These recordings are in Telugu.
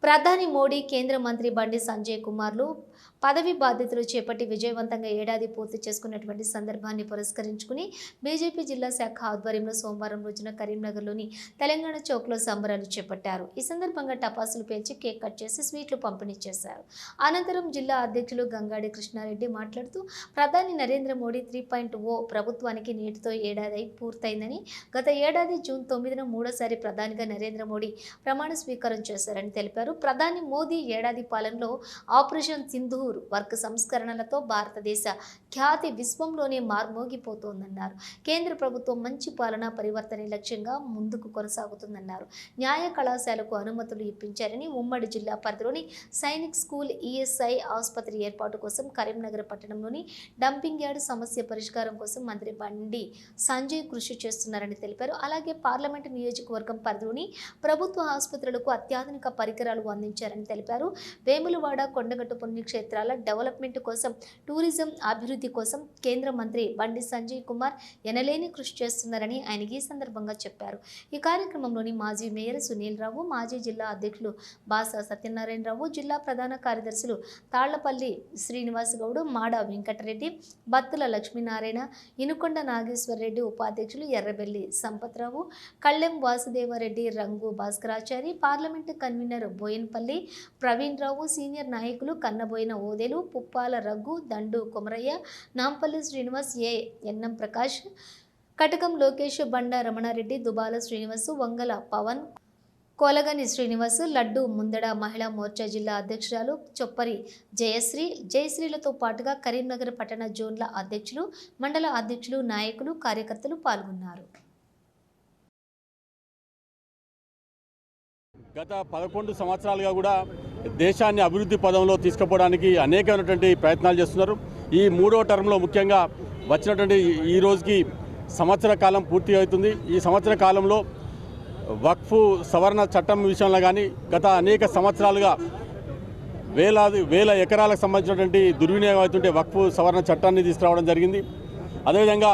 ప్రధాని మోడీ, కేంద్ర మంత్రి బండి సంజయ్ కుమార్లు పదవి బాధ్యతలు చేపట్టి విజయవంతంగా ఏడాది పూర్తి చేసుకున్నటువంటి సందర్భాన్ని పురస్కరించుకుని బీజేపీ జిల్లా శాఖ ఆధ్వర్యంలో సోమవారం రోజున కరీంనగర్లోని తెలంగాణ చౌక్లో సంబరాలు చేపట్టారు. ఈ సందర్భంగా టపాసులు పేల్చి కేక్ కట్ చేసి స్వీట్లు పంపిణీ చేశారు. అనంతరం జిల్లా అధ్యక్షులు గంగాడి కృష్ణారెడ్డి మాట్లాడుతూ ప్రధాని నరేంద్ర మోడీ 3.0 ప్రభుత్వానికి నేటితో ఏడాది పూర్తయిందని, గత ఏడాది జూన్ 9న మూడోసారి ప్రధానిగా నరేంద్ర మోడీ ప్రమాణ స్వీకారం చేశారని తెలిపారు. ప్రధాని మోదీ ఏడాది పాలనలో ఆపరేషన్ సింధూర్ వర్క్ సంస్కరణలతో భారతదేశ ఖ్యాతి విశ్వంలోనే మార్మోగిపోతోందన్నారు. కేంద్ర ప్రభుత్వం మంచి పాలన పరివర్తన లక్ష్యంగా ముందుకు కొనసాగుతుందన్నారు. న్యాయ కళాశాలకు అనుమతులు ఇప్పించారని, ఉమ్మడి జిల్లా పరిధిలోని సైనిక్ స్కూల్, ఈఎస్ఐ ఆసుపత్రి ఏర్పాటు కోసం కరీంనగర్ పట్టణంలోని డంపింగ్ యార్డ్ సమస్య పరిష్కారం కోసం మంత్రి బండి సంజయ్ కృషి చేస్తున్నారని తెలిపారు. అలాగే పార్లమెంటు నియోజకవర్గం పరిధిలోని ప్రభుత్వ ఆసుపత్రులకు అత్యాధునిక పరికరాలు అందించారని తెలిపారు. వేములవాడ, కొండగట్టు పుణ్యక్షేత్రాల డెవలప్మెంట్ కోసం, టూరిజం అభివృద్ధి కోసం కేంద్ర మంత్రి బండి సంజయ్ కుమార్ ఎనలేని కృషి చేస్తున్నారని ఆయన ఈ సందర్భంగా చెప్పారు. ఈ కార్యక్రమంలోని మాజీ మేయర్ సునీల్ రావు, మాజీ జిల్లా అధ్యక్షులు బాసా సత్యనారాయణరావు, జిల్లా ప్రధాన కార్యదర్శులు తాళ్లపల్లి శ్రీనివాస్ గౌడ్, మాడ వెంకటరెడ్డి, బత్తుల లక్ష్మీనారాయణ, ఇనుకొండ నాగేశ్వరరెడ్డి, ఉపాధ్యక్షులు ఎర్రబెల్లి సంపత్రావు, కళ్ళెం వాసుదేవరెడ్డి, రంగు Bhaskarachari, parliament convener Bowenpally Praveen Rao, senior నాయకులు కన్నబోయిన ఓదేలు, పుప్పాల రఘు, దండు కొమరయ్య, నాంపల్లి శ్రీనివాస్, ఎన్ఎం ప్రకాష్, కటకం లోకేష్, బండ రమణారెడ్డి, దుబాల శ్రీనివాసు, వంగల పవన్, కోలగని శ్రీనివాసు, లడ్డు ముందడ మహిళా మోర్చా జిల్లా అధ్యక్షురాలు చొప్పరి జయశ్రీలతో పాటుగా కరీంనగర్ పట్టణ జోన్ల అధ్యక్షులు, మండల అధ్యక్షులు, నాయకులు, కార్యకర్తలు పాల్గొన్నారు. గత 11 సంవత్సరాలుగా కూడా దేశాన్ని అభివృద్ధి పదంలో తీసుకుపోవడానికి అనేకమైనటువంటి ప్రయత్నాలు చేస్తున్నారు. ఈ మూడో టర్మ్లో ముఖ్యంగా వచ్చినటువంటి ఈ రోజుకి సంవత్సర కాలం పూర్తి అవుతుంది. ఈ సంవత్సర కాలంలో వక్ఫ్ సవరణ చట్టం విషయంలో కానీ గత అనేక సంవత్సరాలుగా వేల ఎకరాలకు సంబంధించినటువంటి దుర్వినియోగం అవుతుంటే వక్ఫ్ సవరణ చట్టాన్ని తీసుకురావడం జరిగింది. అదేవిధంగా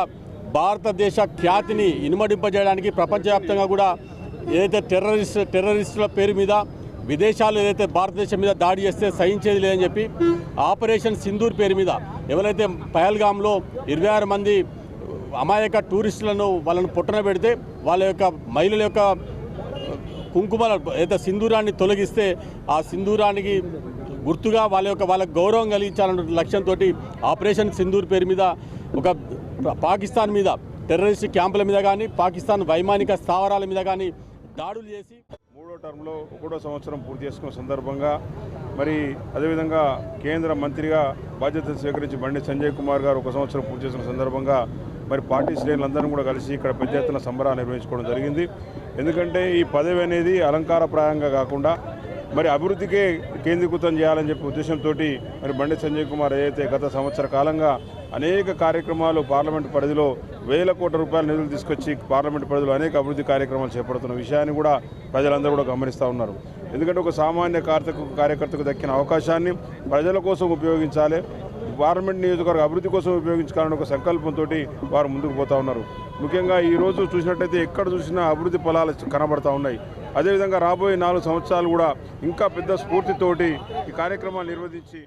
భారతదేశ ఖ్యాతిని ఇనుమడింపజేయడానికి ప్రపంచవ్యాప్తంగా కూడా ఏదైతే టెర్రరిస్టుల పేరు మీద విదేశాలు ఏదైతే భారతదేశం మీద దాడి చేస్తే సహించేది లేదని చెప్పి ఆపరేషన్ సింధూర్ పేరు మీద ఎవరైతే పహల్గామ్లో 26 మంది అమాయక టూరిస్టులను వాళ్ళను పుట్టన పెడితే వాళ్ళ యొక్క మహిళల యొక్క కుంకుమల ఏదైతే సింధూరాన్ని తొలగిస్తే ఆ సింధూరానికి గుర్తుగా వాళ్ళ గౌరవం కలిగించాలన్న లక్ష్యంతో ఆపరేషన్ సింధూర్ పేరు మీద ఒక పాకిస్తాన్ మీద టెర్రరిస్ట్ క్యాంపుల మీద కానీ, పాకిస్తాన్ వైమానిక స్థావరాల మీద కానీ దాడులు చేసి మూడో టర్మ్లో 1వ సంవత్సరం పూర్తి చేసుకున్న సందర్భంగా మరి అదేవిధంగా కేంద్ర మంత్రిగా బాధ్యతలు స్వీకరించి బండి సంజయ్ కుమార్ గారు 1 సంవత్సరం పూర్తి చేసుకున్న సందర్భంగా మరి పార్టీ శ్రేణులందరూ కూడా కలిసి ఇక్కడ పెద్ద ఎత్తున సంబరాలు నిర్వహించుకోవడం జరిగింది. ఎందుకంటే ఈ పదవి అనేది అలంకారప్రాయంగా కాకుండా మరి అభివృద్ధికే కేంద్రీకృతం చేయాలని చెప్పి ఉద్దేశంతో మరి బండి సంజయ్ కుమార్ ఏదైతే గత సంవత్సర కాలంగా అనేక కార్యక్రమాలు పార్లమెంటు పరిధిలో వేల కోట్ల రూపాయల నిధులు తీసుకొచ్చి పార్లమెంటు పరిధిలో అనేక అభివృద్ధి కార్యక్రమాలు చేపడుతున్న విషయాన్ని కూడా ప్రజలందరూ కూడా గమనిస్తూ ఉన్నారు. ఎందుకంటే ఒక సామాన్య కార్యకర్తకు దక్కిన అవకాశాన్ని ప్రజల కోసం ఉపయోగించాలి, పార్లమెంట్ నియోజకవర్గ అభివృద్ధి కోసం ఉపయోగించాలని ఒక సంకల్పంతో వారు ముందుకు పోతూ ఉన్నారు. ముఖ్యంగా ఈరోజు చూసినట్టయితే ఎక్కడ చూసినా అభివృద్ధి ఫలాలు కనబడతా ఉన్నాయి. అదేవిధంగా రాబోయే 4 సంవత్సరాలు కూడా ఇంకా పెద్ద స్ఫూర్తితోటి ఈ కార్యక్రమాలు నిర్వహించి